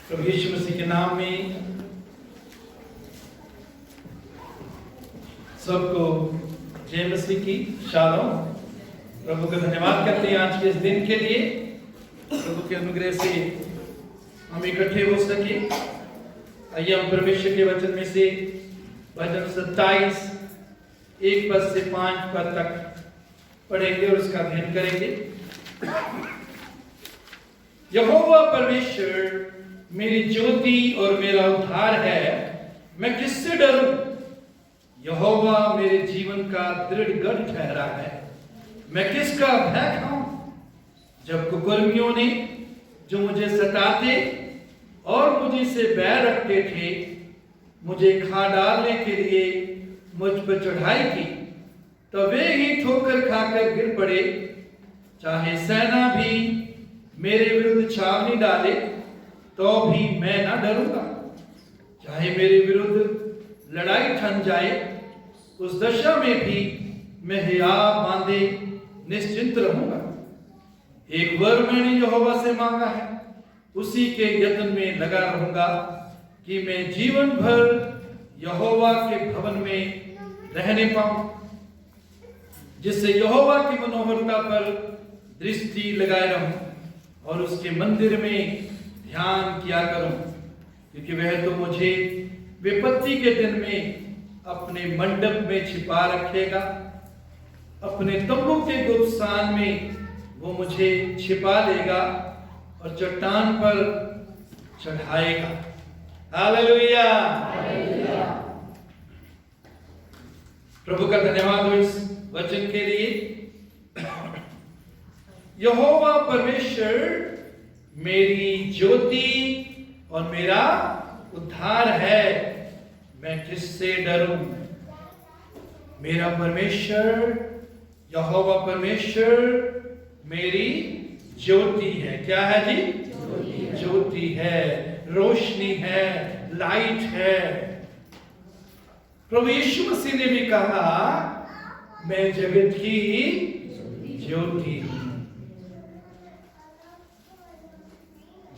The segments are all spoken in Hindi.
प्रभु यीशु मसीह के नाम में सबको जय मसीह की शालोम। प्रभु का धन्यवाद करते हैं आज के इस दिन के लिए। प्रभु के अनुग्रह से हम इकट्ठे हो सके। आइए हम परमेश्वर के वचन में से वचन 27 1 पद से 5 पद तक पढ़ेंगे और उसका अध्ययन करेंगे। यहोवा परमेश्वर मेरी ज्योति और मेरा उद्धार है, मैं किससे डरूं? यहोवा मेरे जीवन का दृढ़ गढ़ ठहरा है, मैं किसका भय खाऊं? जब कुकर्मियों ने जो मुझे सताते और मुझे से बैर रखते थे, मुझे खा डालने के लिए मुझ पर चढ़ाई की, तो वे ही ठोकर खाकर गिर पड़े। चाहे सेना भी मेरे विरुद्ध छावनी डाले तो भी मैं ना डरूंगा। चाहे मेरे विरुद्ध लड़ाई ठन जाए, उस दशा में भी मैं हियाव बांधे निश्चिंत रहूंगा। एक वर मैंने यहोवा से मांगा है, उसी के यत्न में लगा रहूंगा कि मैं जीवन भर यहोवा के भवन में रहने पाऊं, जिससे यहोवा की मनोहरता पर दृष्टि लगाए रहूं और उसके मंदिर में ध्यान किया करूं, क्योंकि वह तो मुझे विपत्ति के दिन में अपने मंडप में छिपा रखेगा, अपने तंबू के गुप्त स्थान में वो मुझे छिपा लेगा और चट्टान पर चढ़ाएगा। हालेलुया। प्रभु का धन्यवाद हो इस वचन के लिए। यहोवा परमेश्वर मेरी ज्योति और मेरा उद्धार है, मैं किससे डरूं? मेरा परमेश्वर यहोवा परमेश्वर मेरी ज्योति है। क्या है जी? ज्योति है, रोशनी है, लाइट है। प्रभु यीशु मसीह ने भी कहा, मैं जगत की ज्योति हूं।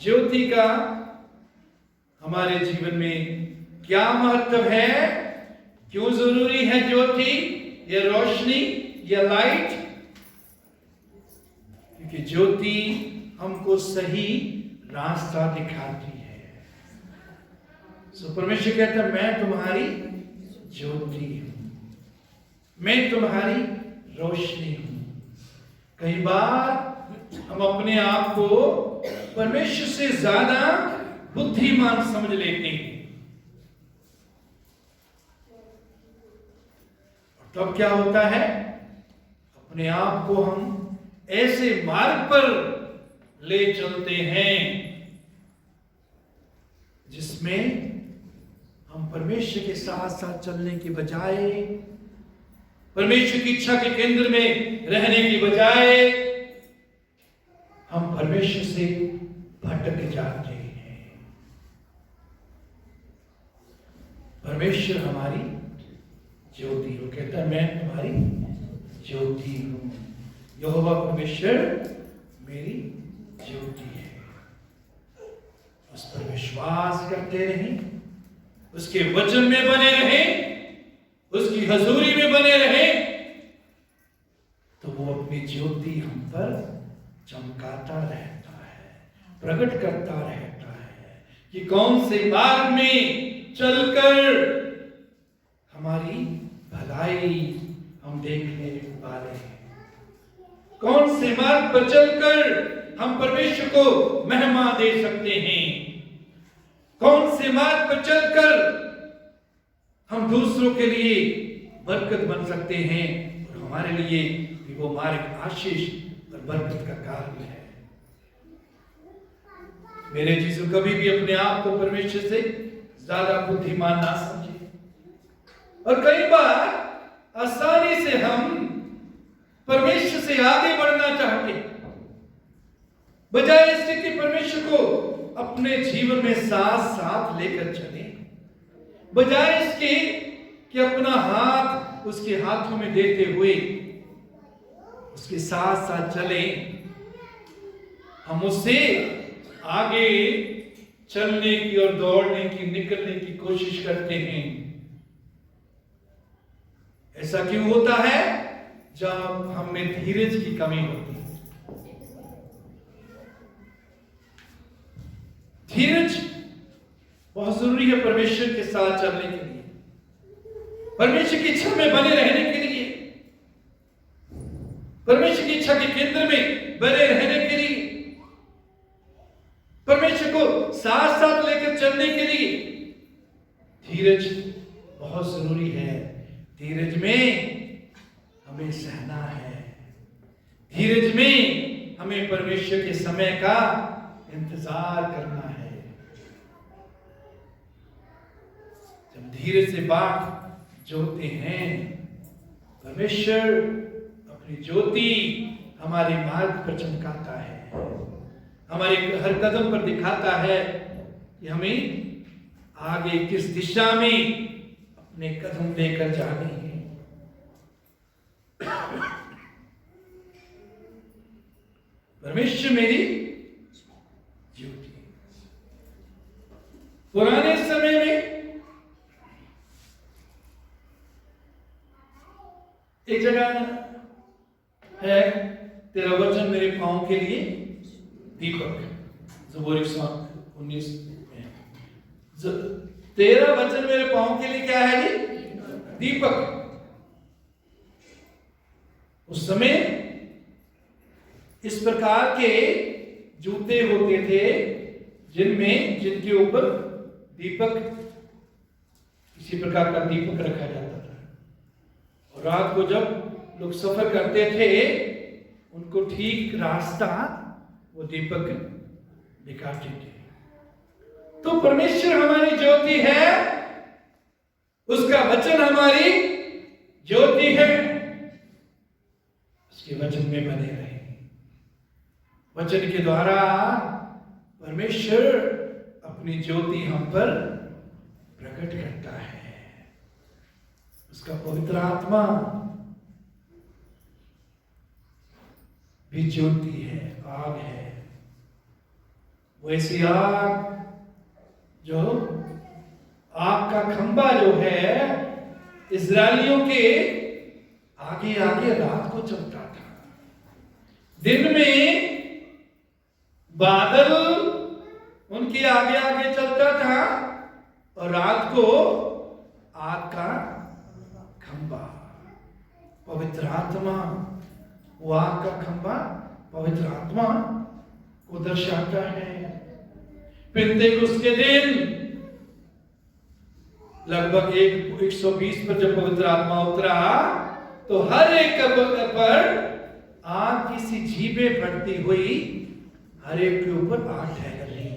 ज्योति का हमारे जीवन में क्या महत्व है? क्यों जरूरी है ज्योति, ये रोशनी, ये लाइट? क्योंकि ज्योति हमको सही रास्ता दिखाती है। सो परमेश्वर कहता है, मैं तुम्हारी ज्योति हूं, मैं तुम्हारी रोशनी हूं। कई बार हम अपने आप को परमेश्वर से ज्यादा बुद्धिमान समझ लेते हैं, और तब क्या होता है? अपने आप को हम ऐसे मार्ग पर ले चलते हैं जिसमें हम परमेश्वर के साथ साथ चलने के बजाय, परमेश्वर की इच्छा के केंद्र में रहने की बजाय हम परमेश्वर से भटक जाते हैं। परमेश्वर हमारी ज्योति हो, कहता है मैं तुम्हारी ज्योति हूं। यहोवा परमेश्वर मेरी ज्योति है। उस पर विश्वास करते रहें, उसके वचन में बने रहें, उसकी हजूरी में बने रहें, तो वो अपनी ज्योति हम पर चमकाता रहता है, प्रकट करता रहता है कि कौन से मार्ग में चलकर हमारी भलाई हम देखने वाले हैं, कौन से मार्ग पर चलकर हम परमेश्वर को महिमा दे सकते हैं, कौन से मार्ग पर चलकर हम दूसरों के लिए बरकत बन सकते हैं और हमारे लिए भी वो मार्ग आशीष और बरकत का कारण है। मेरे जीसु कभी भी अपने आप को परमेश्वर से ज्यादा बुद्धिमान ना समझे, और कई बार आसानी से हम परमेश्वर से आगे बढ़ना चाहते, बजाय इसके कि परमेश्वर को अपने जीवन में साथ साथ लेकर चले, बजाय इसके कि अपना हाथ उसके हाथों में देते हुए उसके साथ साथ चले, हम उससे आगे चलने की और दौड़ने की, निकलने की कोशिश करते हैं। ऐसा क्यों होता है? जब हम में धीरज की कमी होती है। धीरज बहुत जरूरी है परमेश्वर के साथ चलने के लिए, परमेश्वर की इच्छा में बने रहने के लिए, परमेश्वर की इच्छा के केंद्र में बने रहने के लिए, परमेश्वर को साथ साथ लेकर चलने के लिए धीरज बहुत जरूरी है। धीरज में हमें सहना है, धीरज में हमें परमेश्वर के समय का इंतजार करना है। जब धीरज से बात जोड़ते हैं, परमेश्वर अपनी ज्योति हमारे मार्ग पर चमकाता है, हमारे हर कदम पर दिखाता है कि हमें आगे किस दिशा में अपने कदम लेकर जाने हैं। परमेश्वर मेरी ज्योति। पुराने समय में एक जगह है, तेरा वचन मेरे पांव के लिए दीपक, ज़बूर 119 में। तेरा वचन मेरे पांव के लिए क्या है जी? दीपक। उस समय इस प्रकार के जूते होते थे जिनके ऊपर दीपक, किसी प्रकार का दीपक रखा जाता था, और रात को जब लोग सफर करते थे उनको ठीक रास्ता वो दीपक दिखाते थे। तो परमेश्वर हमारी ज्योति है, उसका वचन हमारी ज्योति है। उसके वचन में बने रहे। वचन के द्वारा परमेश्वर अपनी ज्योति हम पर प्रकट करता है। उसका पवित्र आत्मा भी ज्योति है, आग है। वैसी आग, जो आग का खंबा जो है इस्राएलियों के आगे आगे रात को चलता था। दिन में बादल उनके आगे आगे चलता था और रात को आग का खंबा, पवित्र आत्मा। वो आग का खंबा पवित्र आत्मा को दर्शाता है। पेंतेकुस्त के दिन लगभग 120 पर जब पवित्र आत्मा उतरा तो हर एक पर आग की सी जीभें फटती हुई हर एक के ऊपर आग ठहर रही।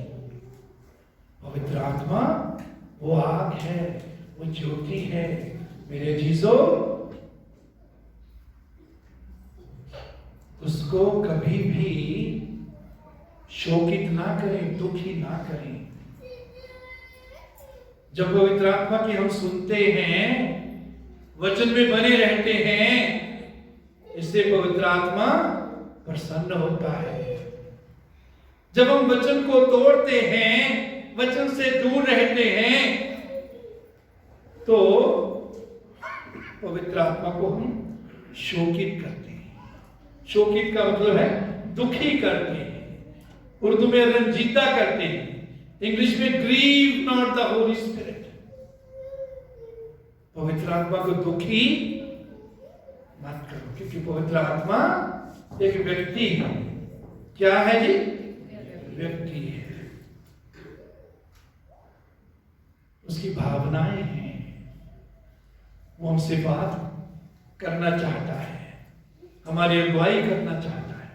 पवित्र आत्मा वो आग है, वो ज्योति है। मेरे जीजो, उसको कभी भी शोकित ना करें, दुखी ना करें। जब पवित्र आत्मा की हम सुनते हैं, वचन में बने रहते हैं, इससे पवित्र आत्मा प्रसन्न होता है। जब हम वचन को तोड़ते हैं, वचन से दूर रहते हैं, तो पवित्र आत्मा को हम शोकित करते हैं। शोकित का मतलब है दुखी करते हैं। उर्दू में रंजीता करते हैं, इंग्लिश में grieve not the Holy Spirit. पवित्र आत्मा को दुखी मत करो, क्योंकि पवित्र आत्मा एक व्यक्ति है। क्या है जी? व्यक्ति है। उसकी भावनाएं हैं, वो हमसे बात करना चाहता है, हमारी अगुवाई करना चाहता है।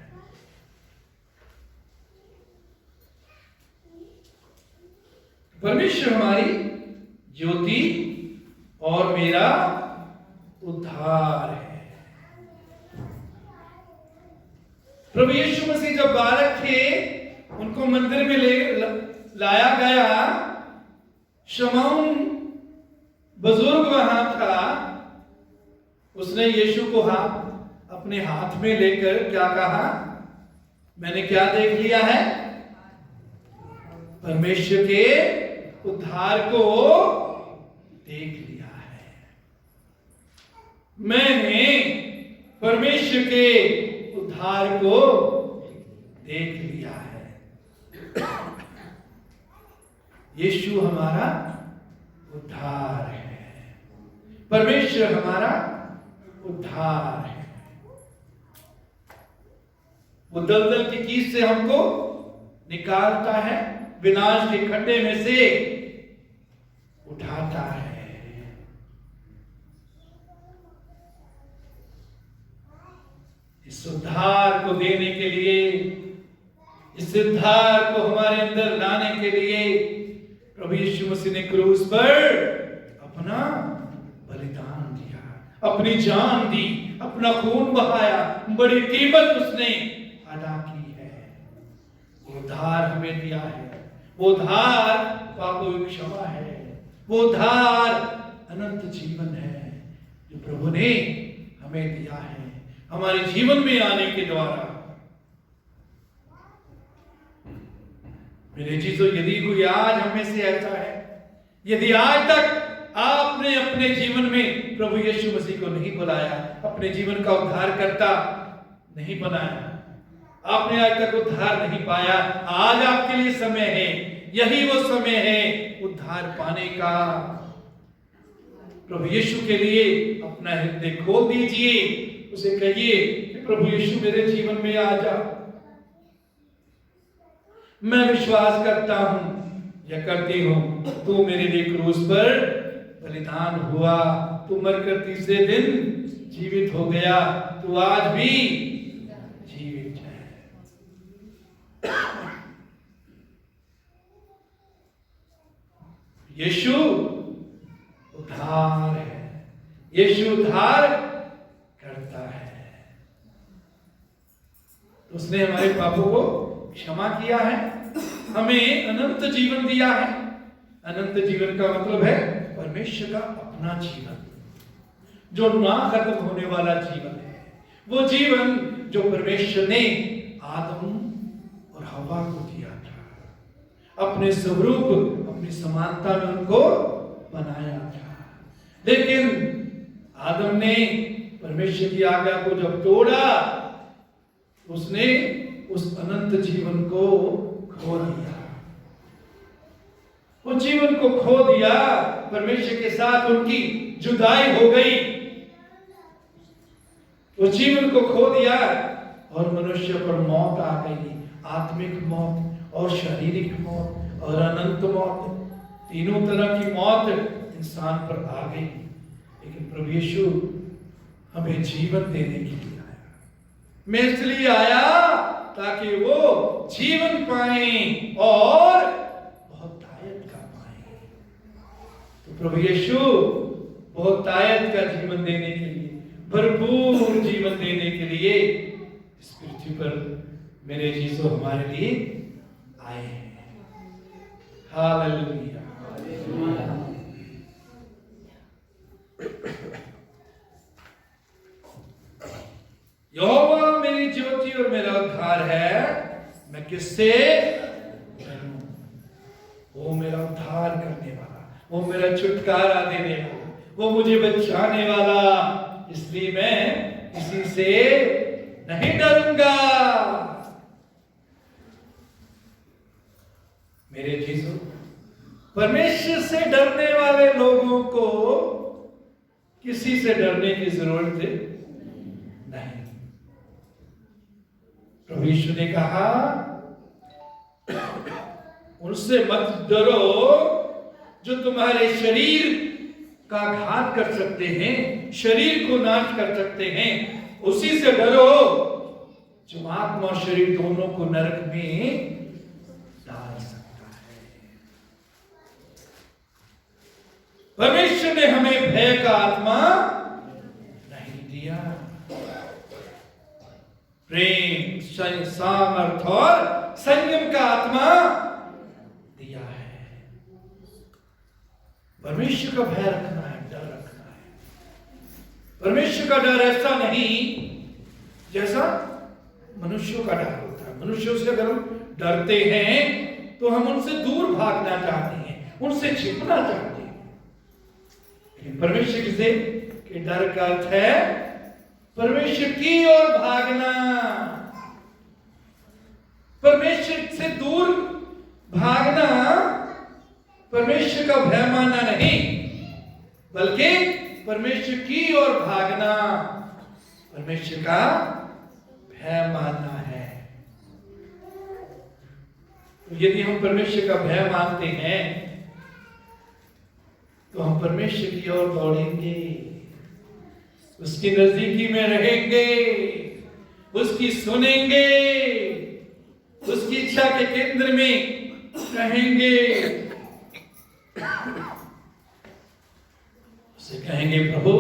परमेश्वर हमारी ज्योति और मेरा उद्धार है। प्रभु यीशु मसीह जब बालक थे, उनको मंदिर में लाया गया। शमौन बुजुर्ग वहां था। उसने यीशु को अपने हाथ में लेकर क्या कहा? मैंने क्या देख लिया है? परमेश्वर के उद्धार को देख लिया है। मैंने परमेश्वर के उद्धार को देख लिया है। यीशु हमारा उद्धार है, परमेश्वर हमारा उद्धार है। वो दलदल की कीच से हमको निकालता है, विनाश के खड्डे में से उठाता है। इस उद्धार को देने के लिए, इस उद्धार को हमारे अंदर लाने के लिए प्रभु यीशु मसीह ने क्रूस पर अपना बलिदान दिया, अपनी जान दी, अपना खून बहाया, बड़ी कीमत उसने अदा की है। वो उद्धार हमें दिया है, वो उद्धार पापों की क्षमा है, वो उद्धार अनंत जीवन है जो प्रभु ने हमें दिया है हमारे जीवन में आने के द्वारा। मेरे चीजों, यदि कोई आज हमें से ऐसा है, यदि आज तक आपने अपने जीवन में प्रभु यीशु मसीह को नहीं बुलाया, अपने जीवन का उद्धार करता नहीं बनाया, आपने आज तक उद्धार नहीं पाया, आज आपके लिए समय है, यही वो समय है उद्धार पाने का। प्रभु यीशु के लिए अपना हृदय खोल दीजिए, उसे कहिए कि प्रभु यीशु मेरे जीवन में आ जा। मैं विश्वास करता हूं या करती हूं, तू मेरे लिए क्रूस पर बलिदान हुआ, तू मरकर तीसरे दिन जीवित हो गया, तू आज भी जीवित है। यीशु उद्धार है, यीशु उद्धार करता है। उसने हमारे पापों को क्षमा किया है, हमें अनंत जीवन दिया है। अनंत जीवन का मतलब है परमेश्वर का अपना जीवन, जो ना खत्म होने वाला जीवन है। वो जीवन जो परमेश्वर ने आदम और हवा को दिया था, अपने स्वरूप, अपनी समानता में उनको बनाया था। लेकिन आदम ने परमेश्वर की आज्ञा को जब तोड़ा, उसने उस अनंत जीवन को खो दिया, उस जीवन को खो दिया। परमेश्वर के साथ उनकी जुदाई हो गई, उस जीवन को खो दिया और मनुष्य पर मौत आ गई, आत्मिक मौत और शारीरिक मौत और अनंत मौत, तीनों तरह की मौत इंसान पर आ गई। लेकिन प्रभु यीशु हमें जीवन देने के लिए आया। मैं इसलिए आया ताकि वो जीवन पाए और बहुतायत का पाए। तो प्रभु यीशु बहुतायत का जीवन देने के लिए, भरपूर जीवन देने के लिए इस पृथ्वी पर मेरे यीशु हमारे लिए आए हैं। हालेलुया। यहोवा मेरी ज्योति और मेरा उद्धार है, मैं किससे डरूं? वो मेरा उद्धार करने वाला, वो मेरा छुटकारा देने वाला, वो मुझे बचाने वाला, इसलिए मैं किसी से नहीं डरूंगा। मेरे जीसू, परमेश्वर से डरने वाले लोगों को किसी से डरने की जरूरत नहीं। प्रभु यीशु ने कहा, उनसे मत डरो जो तुम्हारे शरीर का घात कर सकते हैं, शरीर को नाश कर सकते हैं। उसी से डरो जो आत्मा और शरीर दोनों को नरक में डाल सकता है। परमेश्वर ने हमें भय का आत्मा नहीं दिया, प्रेम, सामर्थ और संयम का आत्मा दिया है। परमेश्वर का भय रखना है, डर रखना है। परमेश्वर का डर ऐसा नहीं जैसा मनुष्यों का डर होता है। मनुष्यों से अगर हम डरते हैं तो हम उनसे दूर भागना चाहते हैं, उनसे छिपना चाहते हैं। लेकिन परमेश्वर से के डर का अर्थ है परमेश्वर की ओर भागना, परमेश्वर से दूर भागना, परमेश्वर का भय मानना नहीं, बल्कि परमेश्वर की ओर भागना परमेश्वर का भय मानना है। तो यदि हम परमेश्वर का भय मानते हैं तो हम परमेश्वर की ओर दौड़ेंगे, उसकी नजदीकी में रहेंगे, उसकी सुनेंगे, उसकी इच्छा के केंद्र में रहेंगे। उसे कहेंगे प्रभु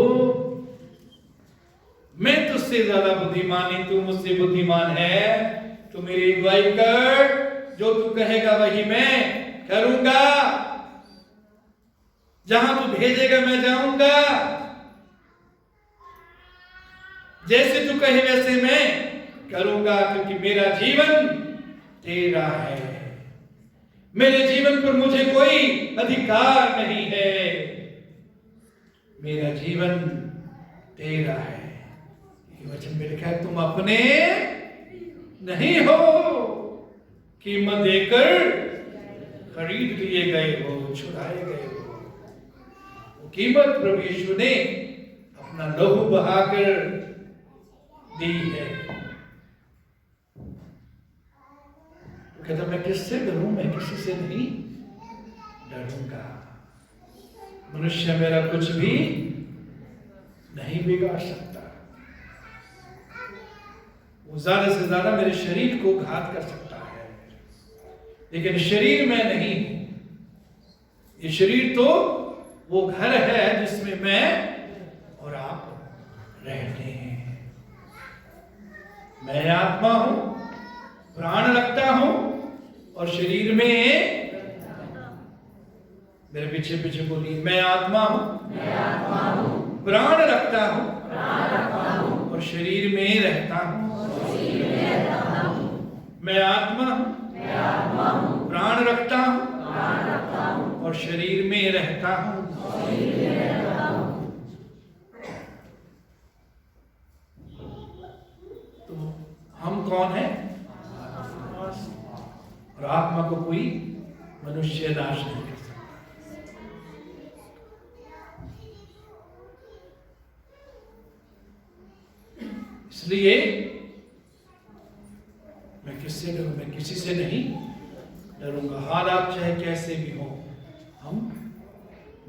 मैं तुझसे ज्यादा बुद्धिमान नहीं, तू मुझसे बुद्धिमान है, तू मेरी अगुवाई कर, जो तू कहेगा वही मैं करूंगा, जहां तू भेजेगा मैं जाऊंगा, जैसे तू कहे वैसे मैं करूंगा, क्योंकि मेरा जीवन तेरा है, मेरे जीवन पर मुझे कोई अधिकार नहीं है, मेरा जीवन तेरा है। ये वचन में लिखा है तुम अपने नहीं हो, कीमत देकर खरीद लिए गए हो, छुड़ाए गए हो। वो कीमत प्रभु यीशु ने अपना लहू बहाकर दी है। तो कहता मैं किससे डरूं, मैं किसी से नहीं डरूंगा। मनुष्य मेरा कुछ भी नहीं बिगाड़ सकता, वो ज्यादा से ज्यादा मेरे शरीर को घात कर सकता है, लेकिन शरीर में नहीं हूं। ये शरीर तो वो घर है जिसमें मैं और आप रहते हैं। मैं आत्मा हूं, प्राण रखता हूं और शरीर में, मेरे पीछे पीछे बोलिए, मैं आत्मा हूं, प्राण रखता हूं और शरीर में रहता हूं। मैं आत्मा हूं, प्राण रखता हूं और शरीर में रहता हूं। तो हम कौन हैं? और आत्मा को कोई मनुष्य नाश नहीं कर सकता। इसलिए मैं किससे डरूं? मैं किसी से नहीं डरूंगा। हालात चाहे कैसे भी हो, हम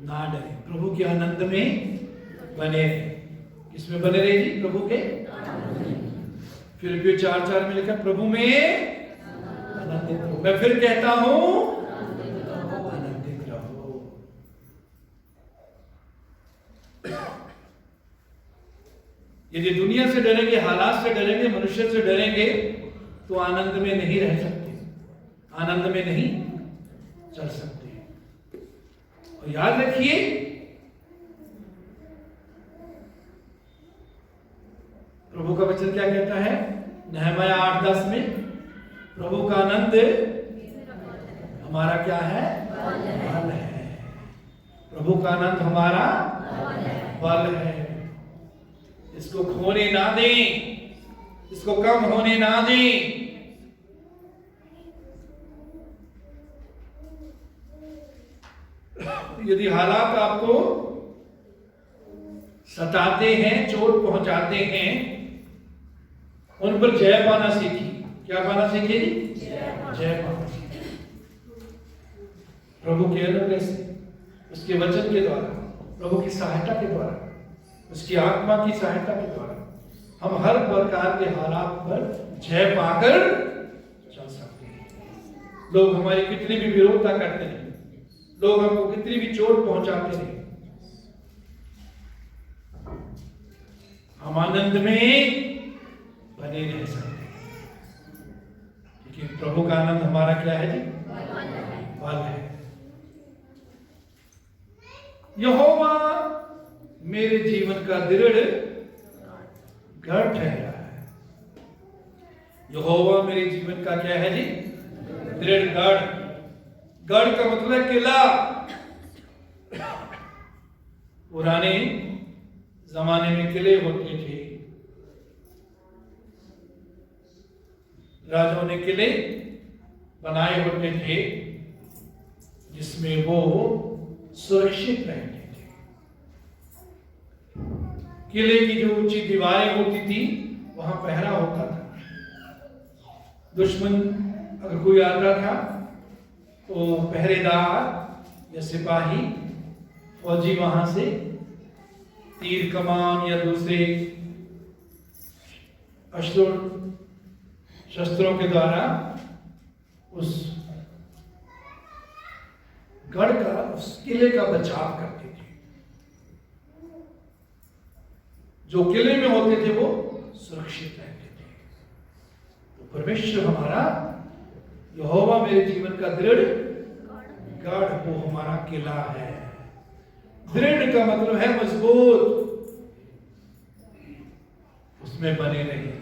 ना डरें, प्रभु के आनंद में बने रहें। किसमें बने रहे जी? प्रभु के। फिलिप्पियों 4:4 में लिखा प्रभु में आनंदित रहो। मैं फिर कहता हूं आनंदित रहो। यदि दुनिया से डरेंगे, हालात से डरेंगे, मनुष्य से डरेंगे, तो आनंद में नहीं रह सकते, आनंद में नहीं चल सकते। और याद रखिए, प्रभु का वचन क्या कहता है नहमया 8:10 में? प्रभु का आनंद हमारा क्या है? बल है। प्रभु का आनंद हमारा बल है। इसको खोने ना दें, इसको कम होने ना दें। यदि हालात आपको सताते हैं, चोट पहुंचाते हैं, उन पर जय पाना सीखिए। क्या पाना सीखिए जी? जय पाना सीखिए। प्रभु के अनुग्रह से, उसके वचन के द्वारा, प्रभु की सहायता के द्वारा, उसकी आत्मा की सहायता के द्वारा हम हर प्रकार के हालात पर जय पाकर चल सकते हैं। लोग हमारी कितनी भी विरोधता करते हैं, लोग हमको कितनी भी चोट पहुंचाते हैं, हम आनंद में बने रह सकते हैं। क्योंकि प्रभु का आनंद हमारा क्या है जी? बल है। यहोवा मेरे जीवन का दृढ़ गढ़ ठहरा है। यहोवा मेरे जीवन का क्या है जी? दृढ़ गढ़। गढ़ का मतलब है किला। पुराने जमाने में किले होते थे, राजाओं ने किले बनाए होते थे जिसमें वो सुरक्षित रहते थे। किले की जो ऊंची दीवारें होती थी वहां पहरा होता था। दुश्मन अगर कोई आता था तो पहरेदार या सिपाही फौजी वहां से तीर कमान या दूसरे शस्त्रों के द्वारा उस गढ़ का, उस किले का बचाव करते थे। जो किले में होते थे वो सुरक्षित रहते थे। तो परमेश्वर हमारा यहोवा मेरे जीवन का दृढ़ गढ़, वो हमारा किला है। दृढ़ का मतलब है मजबूत, उसमें बने रहिए,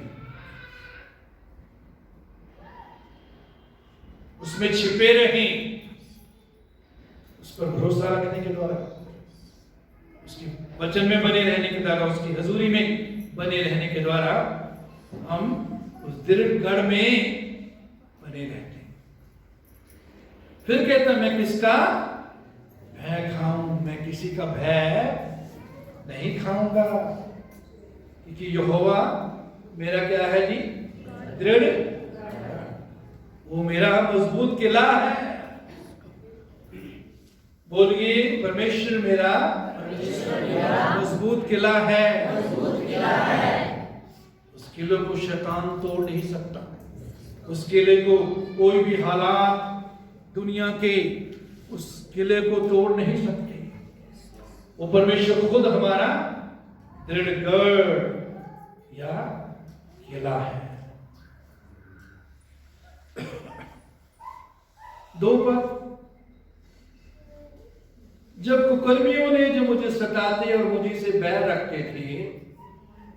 उसमें छिपे रहें, उस पर भरोसा रखने के द्वारा, उसके वचन में बने रहने के द्वारा, उसकी हजूरी में बने रहने के द्वारा हम उस दृढ़ गढ़ में बने रहते हैं। फिर कहता मैं किसका भय खाऊं, मैं किसी का भय नहीं खाऊंगा, क्योंकि यहोवा मेरा क्या है जी, दृढ़, वो मेरा मजबूत किला है। बोलिए परमेश्वर मेरा मजबूत किला है। उस किले को शैतान तोड़ नहीं सकता, उस किले को कोई भी हालात दुनिया के उस किले को तोड़ नहीं सकते। वो परमेश्वर खुद हमारा दृढ़ गढ़ या किला है। दो पद, जब कुकर्मियों ने जो मुझे सताते और मुझे से बैर रखते थे,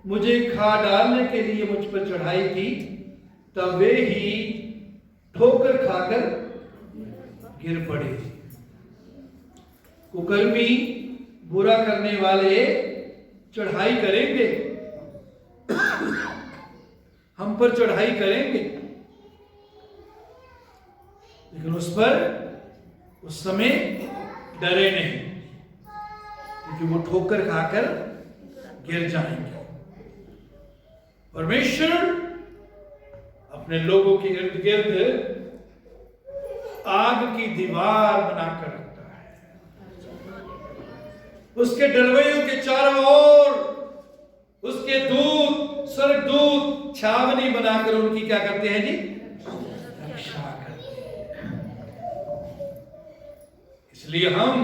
मुझे खा डालने के लिए मुझ पर चढ़ाई की, तब वे ही ठोकर खाकर गिर पड़े। कुकर्मी बुरा करने वाले चढ़ाई करेंगे, हम पर चढ़ाई करेंगे, लेकिन उस पर उस समय डरे नहीं, क्योंकि वो ठोकर खाकर गिर जाएंगे। परमेश्वर अपने लोगों के इर्द गिर्द आग की दीवार बनाकर रखता है। उसके डरवैयों के चारों ओर उसके दूत, स्वर्गदूत छावनी बनाकर उनकी क्या करते हैं जी, रक्षा करते हैं। इसलिए हम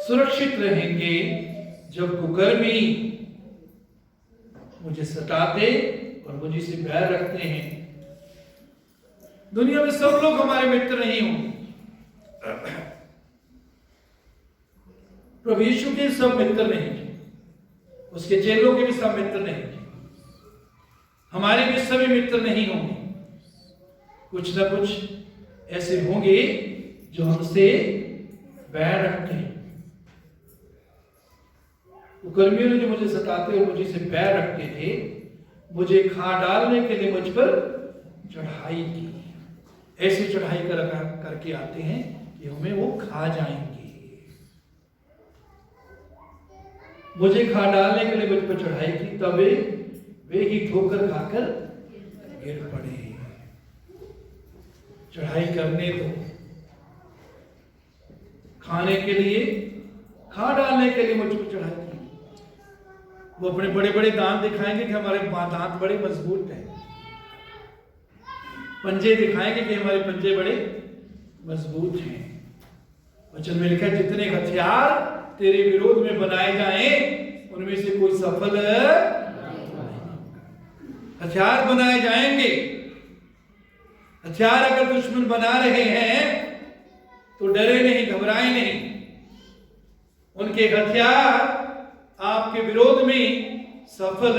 सुरक्षित रहेंगे जब कुकर्मी मुझे सताते और मुझे से बैर रखते हैं। दुनिया में सब लोग हमारे मित्र नहीं होंगे। प्रभु यीशु के सब मित्र नहीं थे, उसके चेलों के भी सब मित्र नहीं थे, हमारे भी सभी मित्र नहीं होंगे। कुछ ना कुछ ऐसे होंगे जो हमसे बैर रखते हैं। कुकर्मियों ने जो मुझे सताते और मुझे से बैर रखते थे, मुझे खा डालने के लिए मुझ पर चढ़ाई की। ऐसी चढ़ाई करके आते हैं कि हमें वो खा जाएंगे। मुझे खा डालने के लिए मुझ पर चढ़ाई की, तब वे ही ठोकर खाकर गिर पड़े। चढ़ाई करने दो, खाने के लिए, खा डालने के लिए मुझ पर चढ़ाई की। वो अपने बड़े बड़े दांत दिखाएंगे कि हमारे दांत बड़े मजबूत हैं, पंजे दिखाएंगे कि हमारे पंजे बड़े मजबूत हैं। वचन में लिखा है, जितने हथियार तेरे विरोध में बनाए जाएं उनमें से कोई सफल हथियार बनाए जाएंगे। हथियार अगर दुश्मन बना रहे हैं तो डरे नहीं, घबराए नहीं। उनके हथियार आपके विरोध में सफल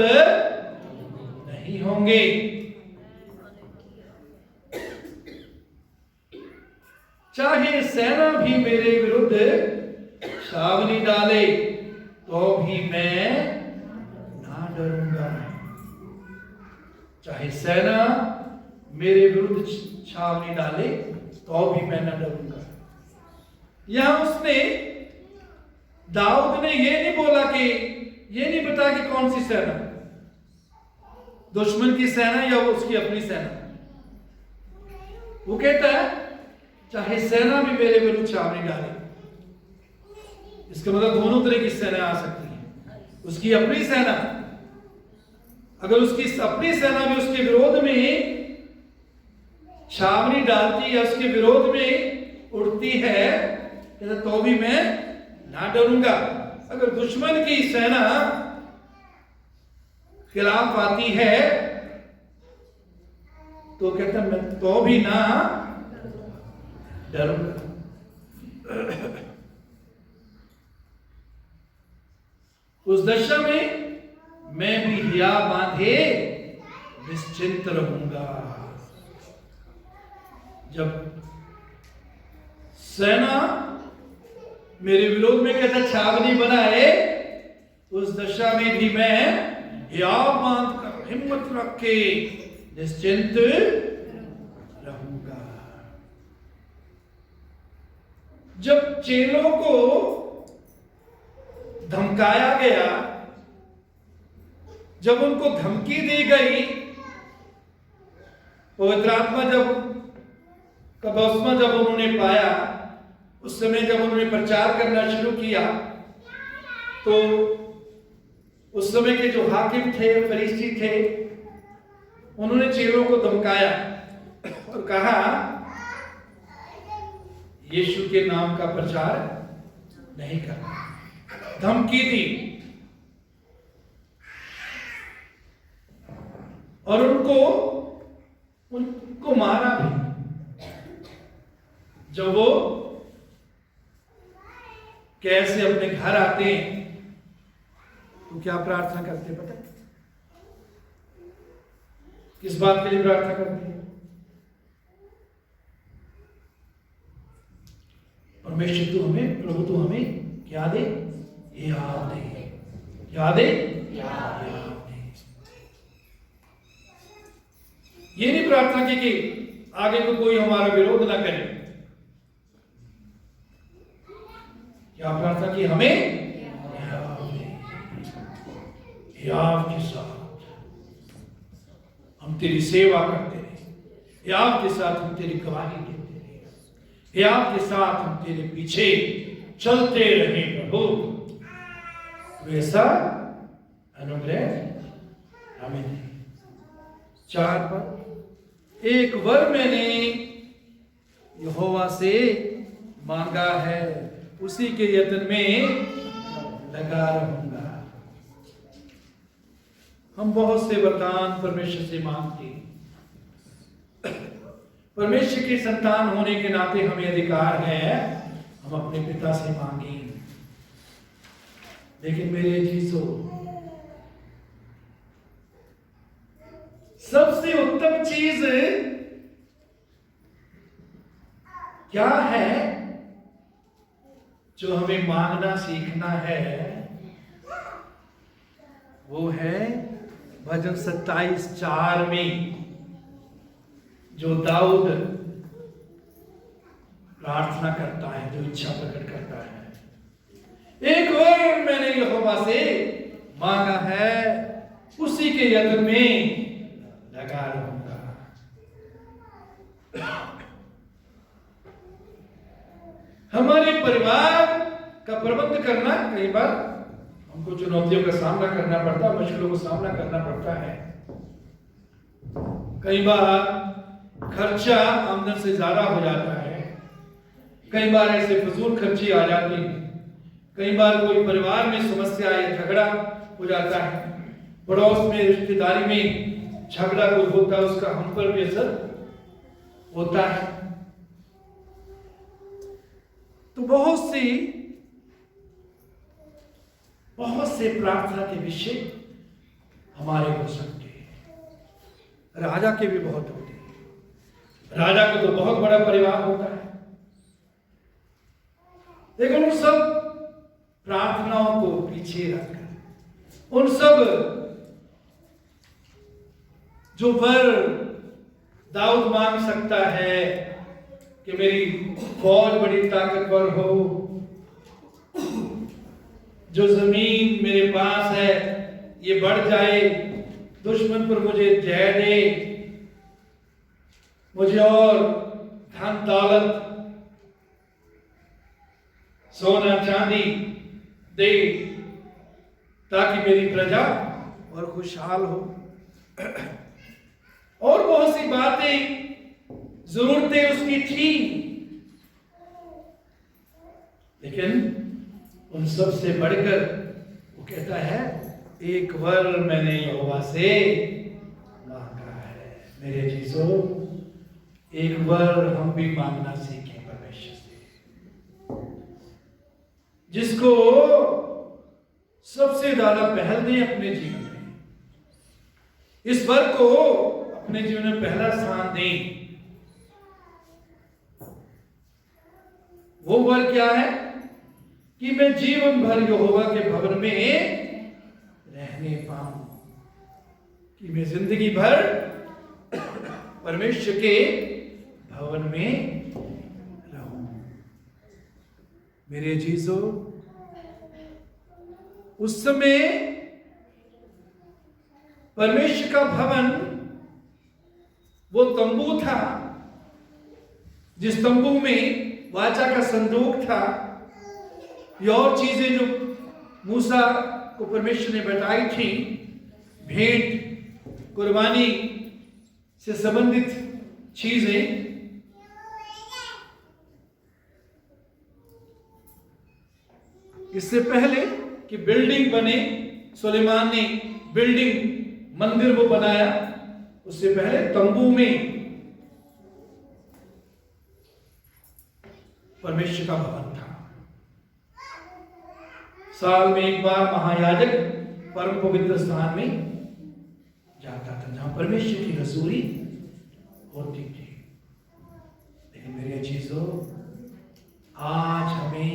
नहीं होंगे। चाहे सेना भी मेरे विरुद्ध छावनी डाले तो भी मैं ना डरूंगा। चाहे सेना मेरे विरुद्ध छावनी डाले तो भी मैं ना डरूंगा। यहां उसने, दाऊद ने ये नहीं बोला कि, ये नहीं बता कि कौन सी सेना, दुश्मन की सेना या उसकी अपनी सेना। वो कहता है चाहे सेना भी मेरे विरुद्ध छावनी डाले। इसका मतलब दोनों तरह की सेना आ सकती है। उसकी अपनी सेना, अगर उसकी अपनी सेना भी उसके विरोध में छावनी डालती है, उसके विरोध में उड़ती है, तो भी मैं ना डरूंगा। अगर दुश्मन की सेना खिलाफ आती है तो कहता मैं तो भी ना डरूंगा। उस दशा में मैं भी हिया बांधे निश्चिंत रहूंगा। जब सेना मेरे विरोध में कहता छावनी बनाए, उस दशा में भी मैं हिया बांध कर हिम्मत रख के निश्चिंत रहूंगा। जब चेलों को धमकाया गया, जब उनको धमकी दी गई, पवित्र आत्मा का बपतिस्मा जब उन्होंने पाया, उस समय जब उन्होंने प्रचार करना शुरू किया, तो उस समय के जो हाकिम थे, फरीसी थे, उन्होंने चेलों को धमकाया और कहा यीशु के नाम का प्रचार नहीं करना। धमकी दी और उनको मारा भी। जब वो कैसे अपने घर आते हैं तो क्या प्रार्थना करते हैं पता है? किस बात के लिए प्रार्थना करते हैं? परमेश्वर तू हमें, प्रभु तू हमें क्या दे? याद दे। क्या दे? याद दे। ये नहीं प्रार्थना की कि आगे को कोई हमारा विरोध ना करे। क्या प्रार्थना की? हमें याद के साथ हम तेरी सेवा करते रहे, याद के साथ हम तेरी गवाही देते रहे, याद के साथ हम तेरे पीछे चलते रहे प्रभु। वैसा अनुग्रह हमें दे। 4 पर एक वर मैंने यहोवा से मांगा है, उसी के यत्न में लगा रहूंगा। हम बहुत से वरदान परमेश्वर से मांगते हैं। परमेश्वर की संतान होने के नाते हमें अधिकार है हम अपने पिता से मांगे। लेकिन मेरे अजीजों, सबसे उत्तम चीज क्या है जो हमें मांगना सीखना है? वो है भजन 27:4 में जो दाऊद प्रार्थना करता है, जो इच्छा प्रकट करता है। एक वर मैंने यहोवा से मांगा है, उसी के यत्न में लगा रहूंगा। हमारे परिवार का प्रबंध करना, कई बार हमको चुनौतियों का सामना करना पड़ता है, मुश्किलों का सामना करना पड़ता है। कई बार खर्चा आमदन से ज्यादा हो जाता है, कई बार ऐसे फजूल खर्ची आ जाती है, कई बार कोई परिवार में समस्या या झगड़ा हो जाता है, पड़ोस में, रिश्तेदारी में झगड़ा कोई होता है, उसका हम पर भी असर होता है। तो बहुत से प्रार्थना के विषय हमारे हो सकते हैं। राजा के भी बहुत होते हैं। राजा का तो बहुत बड़ा परिवार होता है, लेकिन उन सब प्रार्थनाओं को पीछे रखकर, उन सब जो वर दाऊद मांग सकता है कि मेरी फौज बड़ी ताकतवर हो, जो जमीन मेरे पास है ये बढ़ जाए, दुश्मन पर मुझे जय दे, मुझे और धन दौलत सोना चांदी दे, ताकि मेरी प्रजा और खुशहाल हो। और बहुत सी बातें, जरूरतें उसकी थी, लेकिन उन सब से बढ़कर वो कहता है एक वर मैंने यहोवा से मांगा है। मेरे चीजों, एक वर हम भी मांगना सीखें परमेश्वर से, जिसको सबसे ज्यादा पहल दें अपने जीवन में, इस वर को अपने जीवन में पहला स्थान दें। वो वर क्या है कि मैं जीवन भर यहोवा के भवन में रहने पाऊं, कि मैं जिंदगी भर परमेश्वर के भवन में रहूं। मेरे चीजों, उस समय परमेश्वर का भवन वो तंबू था, जिस तंबू में वाचा का संदूक था, ये और चीजें जो मूसा को परमेश्वर ने बताई थी, भेंट कुर्बानी से संबंधित चीजें, इससे पहले कि बिल्डिंग बने, सुलेमान ने बिल्डिंग मंदिर वो बनाया, उससे पहले तंबू में परमेश्वर का भवन था। साल में एक बार महायाजक परम पवित्र स्थान में जाता था, जहां परमेश्वर की हजूरी होती थी। लेकिन मेरे चीजों, आज हमें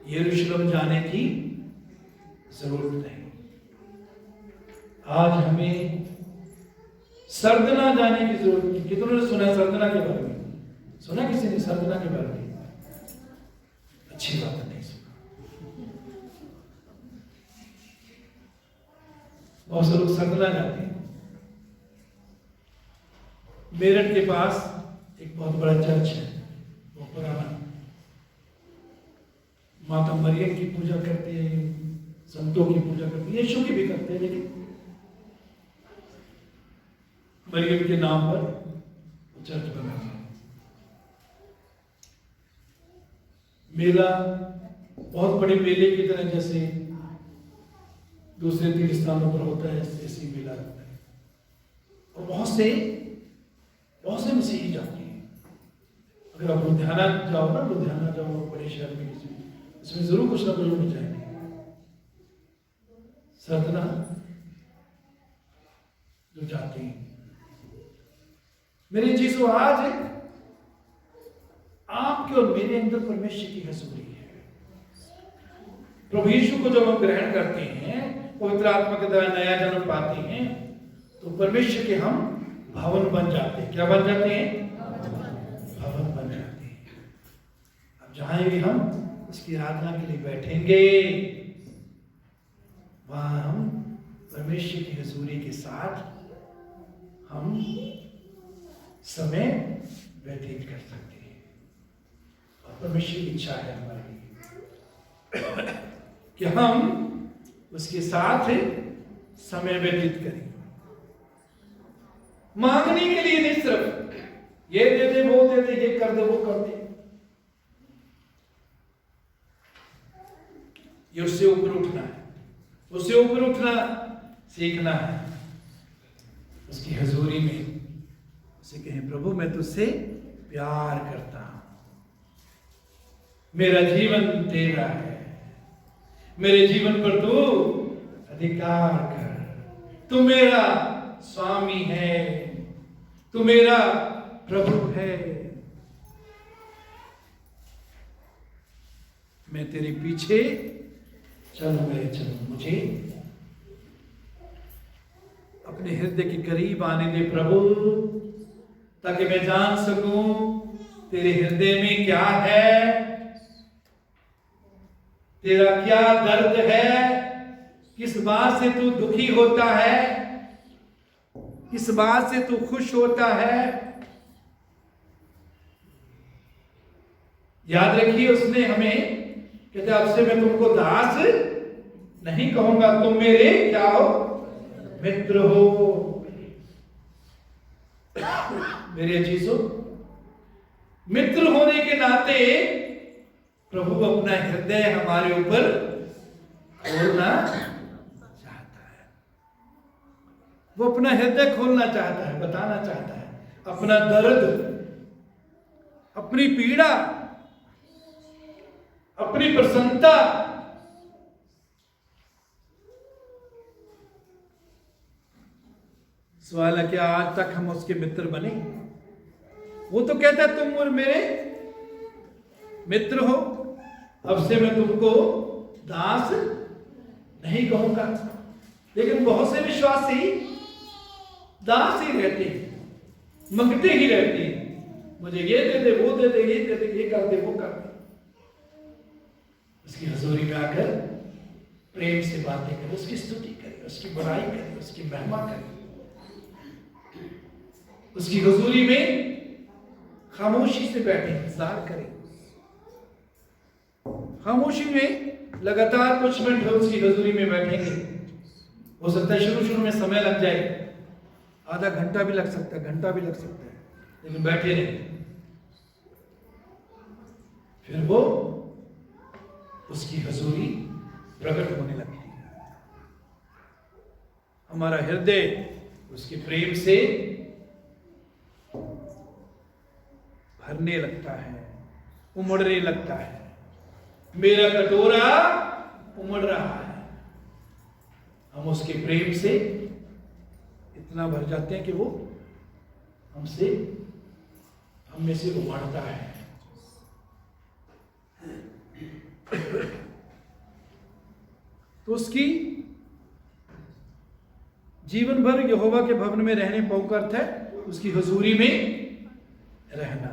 यरूशलेम जाने की जरूरत नहीं। आज हमें सरदना जाने की जरूरत नहीं। कितनों ने सुना सरदना के बारे में? सुना किसी ने सरदना के बारे में? अच्छी बात नहीं सुना। बहुत से लोग सरदना जाते हैं। मेरठ के पास एक बहुत बड़ा चर्च है, बहुत पुराना, माता मरियम की पूजा करते हैं, संतों की पूजा करते हैं, यीशु की भी करते हैं, लेकिन मरियम के नाम पर चर्च बना है। मेला बहुत बड़े मेले की तरह, जैसे दूसरे तीर्थ स्थानों पर होता है, ऐसे मेला होता है। और बहुत से मसीही जाते हैं। अगर आप लुधियाना जाओ ना, लुधियाना जाओ, बड़े शहर में, इसमें जरूर कुछ ना कुछ लोग जाएंगे। सरदना जो जाते हैं। मेरी चीजों, आज आपके और मेरे अंदर परमेश्वर की हजूरी है। प्रभु यीशु को जब हम ग्रहण करते हैं, पवित्र आत्मा के द्वारा नया जन्म पाते हैं, तो परमेश्वर के हम भवन बन जाते हैं। क्या बन जाते हैं? भवन बन जाते हैं। अब जहां भी हम उसकी आराधना के लिए बैठेंगे, वहां हम परमेश्वर की हजूरी के साथ हम समय व्यतीत कर सकते हैं। और परमेश्वर की इच्छा है हमारी कि हम उसके साथ समय व्यतीत करें। मांगने के लिए नहीं, सिर्फ ये दे दे, वो दे दे, ये कर दे, वो कर दे, ये उससे ऊपर उठना है, उससे ऊपर उठना सीखना है। उसकी हजूरी में उसे कहें, प्रभु मैं तुझसे प्यार करता हूं, मेरा जीवन तेरा है, मेरे जीवन पर तू अधिकार कर, तू मेरा स्वामी है, तू मेरा प्रभु है। मैं तेरे पीछे चलूंगा। मुझे अपने हृदय के करीब आने दे प्रभु, ताकि मैं जान सकूं तेरे हृदय में क्या है, तेरा क्या दर्द है, किस बात से तू दुखी होता है, किस बात से तू खुश होता है। याद रखिए, उसने हमें कहते अब से मैं तुमको दास नहीं कहूंगा, तुम मेरे क्या हो, मित्र हो। मेरे अजीजों, मित्र होने के नाते प्रभु अपना हृदय हमारे ऊपर खोलना चाहता है। वो अपना हृदय खोलना चाहता है, बताना चाहता है अपना दर्द, अपनी पीड़ा, अपनी प्रसन्नता। सवाल है क्या आज तक हम उसके मित्र बने? वो तो कहता है तुम और मेरे मित्र हो, अब से मैं तुमको दास नहीं कहूंगा। लेकिन बहुत से विश्वासी दास ही रहते हैं, मंगते ही रहते हैं, मुझे ये दे दे, वो दे दे, ये दे दे, ये कर दे, वो कर दे। उसकी हजूरी में आकर प्रेम से बातें करें, उसकी स्तुति करें, उसकी बड़ाई करें, उसकी महिमा करें। उसकी हजूरी में खामोशी से बैठे इंतजार करें। खामोशी में लगातार कुछ मिनट उसकी हजूरी में बैठेंगे। हो सकता है शुरू में समय लग जाए, आधा घंटा भी लग सकता है, घंटा भी लग सकता है, लेकिन बैठे रहे। फिर वो उसकी हजूरी प्रकट होने लगती है। हमारा हृदय उसके प्रेम से भरने लगता है, उमड़ने लगता है। मेरा कटोरा उमड़ रहा है। हम उसके प्रेम से इतना भर जाते हैं कि वो हम में से उमड़ता है। तो उसकी जीवन भर यहोवा के भवन में रहने पाने का अर्थ है उसकी हजूरी में रहना,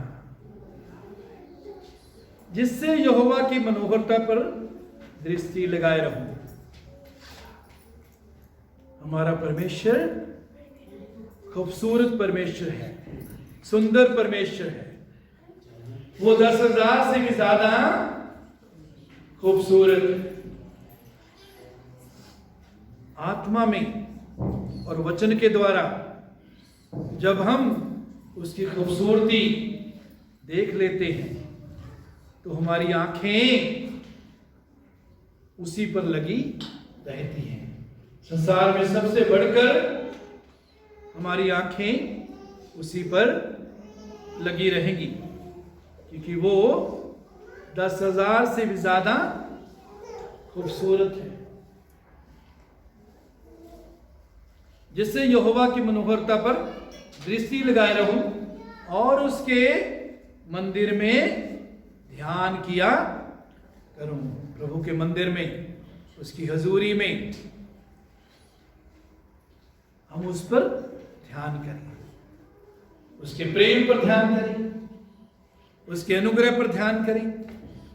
जिससे यहोवा की मनोहरता पर दृष्टि लगाए रहूं। हमारा परमेश्वर खूबसूरत परमेश्वर है, सुंदर परमेश्वर है। वो 10,000 से भी ज्यादा खूबसूरत। आत्मा में और वचन के द्वारा जब हम उसकी खूबसूरती देख लेते हैं तो हमारी आंखें उसी पर लगी रहती हैं। संसार में सबसे बढ़कर हमारी आंखें उसी पर लगी रहेंगी, क्योंकि वो 10,000 से भी ज्यादा खूबसूरत है। जिससे यहोवा की मनोहरता पर दृष्टि लगाए रहूं और उसके मंदिर में ध्यान किया करूं। प्रभु के मंदिर में, उसकी हजूरी में हम उस पर ध्यान करें, उसके प्रेम पर ध्यान करें, उसके अनुग्रह पर ध्यान करें,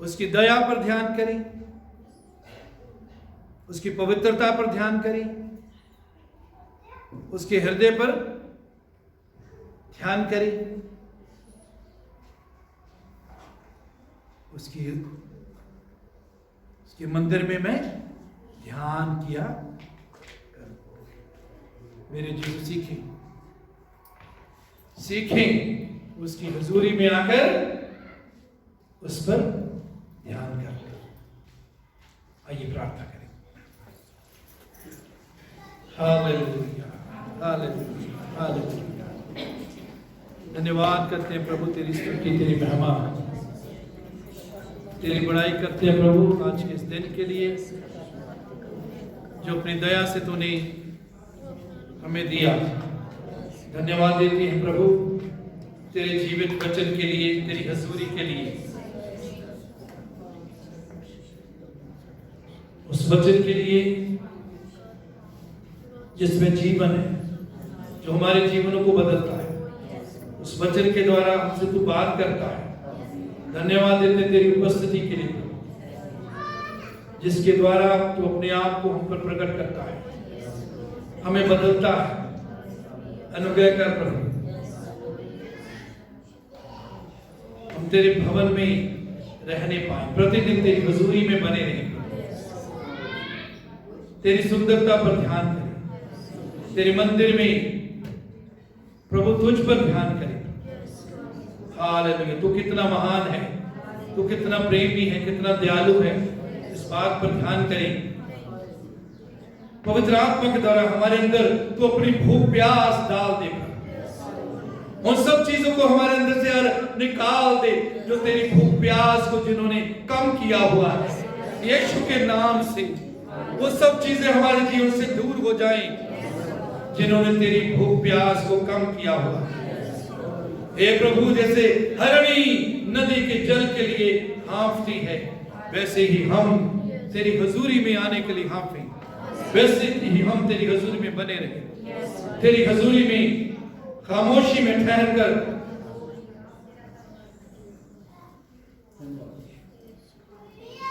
उसकी दया पर ध्यान करें, उसकी पवित्रता पर ध्यान करें, उसके हृदय पर ध्यान करें, उसके मंदिर में मैं ध्यान किया करूं। मेरे जीव सीखें उसकी हजूरी में आकर उस पर ध्यान कर। आइए प्रार्थना करें। Hallelujah, hallelujah, hallelujah. धन्यवाद करते हैं प्रभु तेरी स्तुति, तेरी महिमा, तेरी बड़ाई करते हैं प्रभु आज के इस दिन के लिए जो अपनी दया से तूने हमें दिया। धन्यवाद देते हैं प्रभु तेरे जीवित वचन के लिए, तेरी हजूरी के लिए। उस वचन के लिए जिसमें जीवन है, जो हमारे जीवनों को बदलता है, उस वचन के द्वारा हमसे तू बात करता है। धन्यवाद देते तेरी उपस्थिति के लिए, जिसके द्वारा तू अपने आप को हम पर प्रकट करता है, हमें बदलता है। अनुग्रह कर प्रभु, हम तेरे भवन में रहने पाए, प्रतिदिन तेरी हजूरी में बने रहें, तेरी सुंदरता पर ध्यान करें, तेरे मंदिर में प्रभु तुझ पर ध्यान करें। हालेलुया, तू कितना महान है, तू कितना प्रेमी है, कितना दयालु है, इस बात पर ध्यान करें। पवित्र आत्मा के द्वारा हमारे अंदर तू अपनी भूख प्यास डाल दे, उन सब चीजों को हमारे अंदर से निकाल दे जो तेरी भूख प्यास को जिन्होंने कम किया हुआ है। यीशु के नाम से वो सब चीजें हमारे जीवन से दूर हो जाएं जिन्होंने तेरी भूख प्यास को कम किया हुआ है। हे प्रभु, जैसे हरणी नदी के जल के लिए हाँफती है, वैसे ही हम तेरी हजूरी में आने के लिए हाँफें, वैसे ही हम तेरी हजूरी में बने रहें। तेरी हजूरी में खामोशी में ठहर कर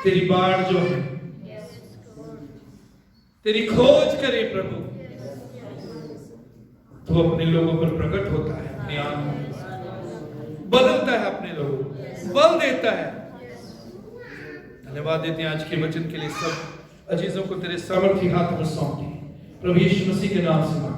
तेरी बाढ़ जो है, तेरी खोज करे प्रभु। तू अपने लोगों पर प्रकट होता है, अपने आप बदलता है, अपने लोगों को बल देता है। धन्यवाद देते हैं आज के वचन के लिए। सब अजीजों को तेरे सामर्थी हाथ में सौंपते हैं, प्रभु यीशु मसीह के नाम से।